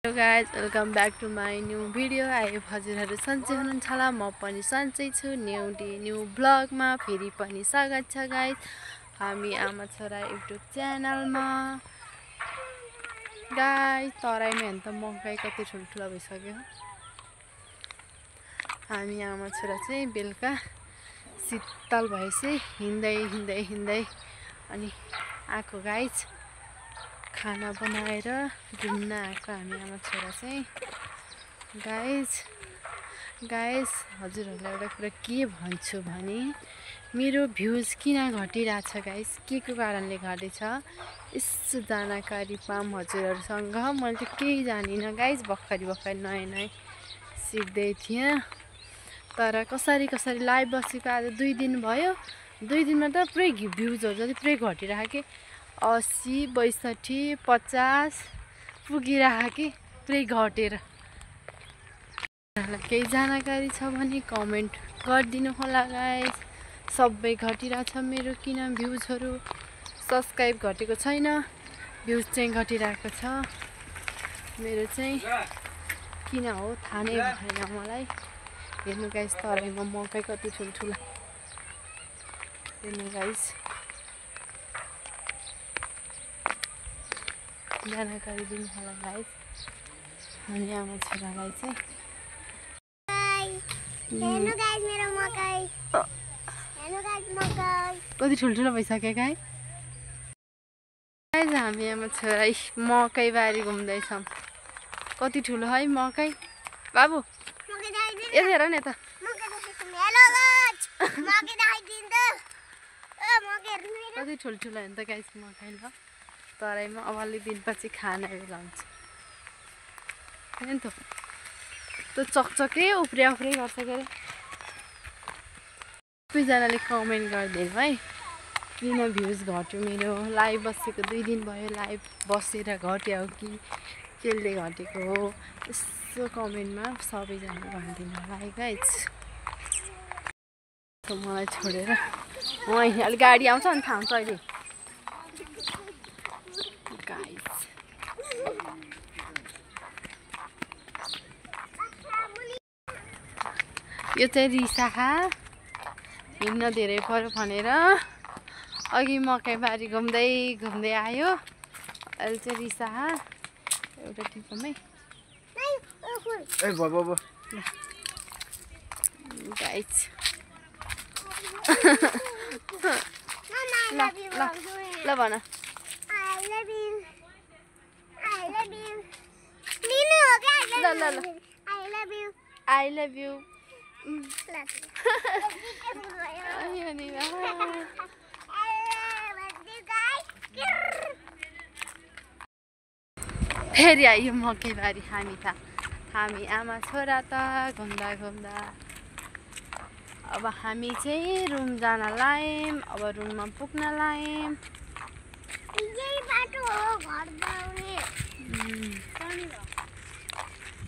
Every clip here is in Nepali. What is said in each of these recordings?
Hello guys, welcome back to my new video. I hope हजुरहरु सन्चै हुनुहुन्छ होला। म पनि सन्चै छु। न्यू डे न्यू ब्लग मा फेरि पनि स्वागत छ गाइस। हामी आमा छोरा YouTube च्यानलमा। गाइस तराईमा हेर्नु त मकै कति ठुलठुलो भइसक्यो। हामी आमा छोरा चाहिँ बेलुका शीतल भएपछि हिँड्दै अनि आको गाइस खाना बनाएर घुम्न आएको हामी आमा छोरा चाहिँ। गाइस हजुरहरुलाई एउटा कुरा के भन्छु भने मेरो भ्यूज किन घटिरहेछ गाइस, के को कारणले घटेछ यसो जानकारी पाम हजुरहरुसँग। मैले त केही जानिन गाइस, भर्खरै नयाँ सिक्दै थिएँ। तर कसरी लाइभ बसेको आज 2 दिन भयो। 2 दिनमा त पुरै भ्यूजहरु जति पुरै घटिरहेको के 80 62 50 पुगिरहेको कि पुरै घटेर। केही जानकारी छ भने कमेन्ट गरिदिनु होला गाइस। सबै घटिरहेछ मेरो किन भ्यूजहरु। सब्स्क्राइब घटेको छैन, भ्यूज चाहिँ घटिरहेको छ मेरो चाहिँ। किन हो थाहा नै भएन मलाई। हेर्नु गाइस तराईमा मकै कति ठुलठुला। हेर्नु गाइस जानकारी दिनु होला गाइस। अनि आमा छोरालाई चाहिँ हेर्नु गाइस मेरो मकै। हेर्नु गाइस मकै कति ठुलठुलो भइसक्यो गाइस। हामी आमा छोरा मकै बारी घुम्दैछौँ। कति ठुलो है मकै बाबु। यता हेर न यता। हेलो गाइस मकै देखाइदिनु त। मकै हेर्नु न। कति ठुलठुलो हेर्नु त गाइस मकै। ल तराईमा अब अलि दिनपछि खाना बेला हुन्छ हैन त। त्यो चकचके उफ्रे गर्छ के अरे। सबैजनाले कमेन्ट गरिदिनु है किन भ्यूज घट्यो मेरो। लाइभ बसेको 2 दिन भयो, लाइभ बसेर घट्यो हो कि केले घटेको हो यसो कमेन्टमा सबैजना भनिदिनु होला है गाइस। मलाई छोडेर अलि गाडी आउँछ अनि थाहा हुन्छ अहिले गाइस। यो चाहिँ रिसाहा हिँड्न धेरै पर्यो भनेर अघि मकै बारी घुम्दै आयो। अहिले चाहिँ रिसाहा एउटा टिपमै गाइस। ल भन I love you. फेरि आयो मकै बारी। हामी आमा छोरा त घुम्दा अब हामी चाहिँ रुम जान लायौँ। अब रुममा पुग्न लायौँ।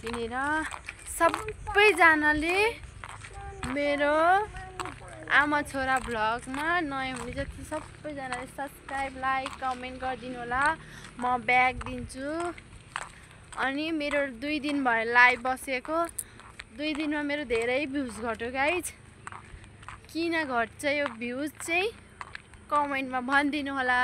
यिनीर सबैजनाले मेरो आमा छोरा भ्लगमा नयाँ हुने जति सबैजनाले सब्स्क्राइब लाइक कमेन्ट गरिदिनु होला। म ब्याग दिन्छु। अनि मेरो 2 दिन भयो लाइभ बसेको। 2 दिनमा मेरो धेरै भ्यूज घट्यो गाइज। किन घट्छ यो भ्यूज चाहिँ कमेन्टमा भनिदिनु होला।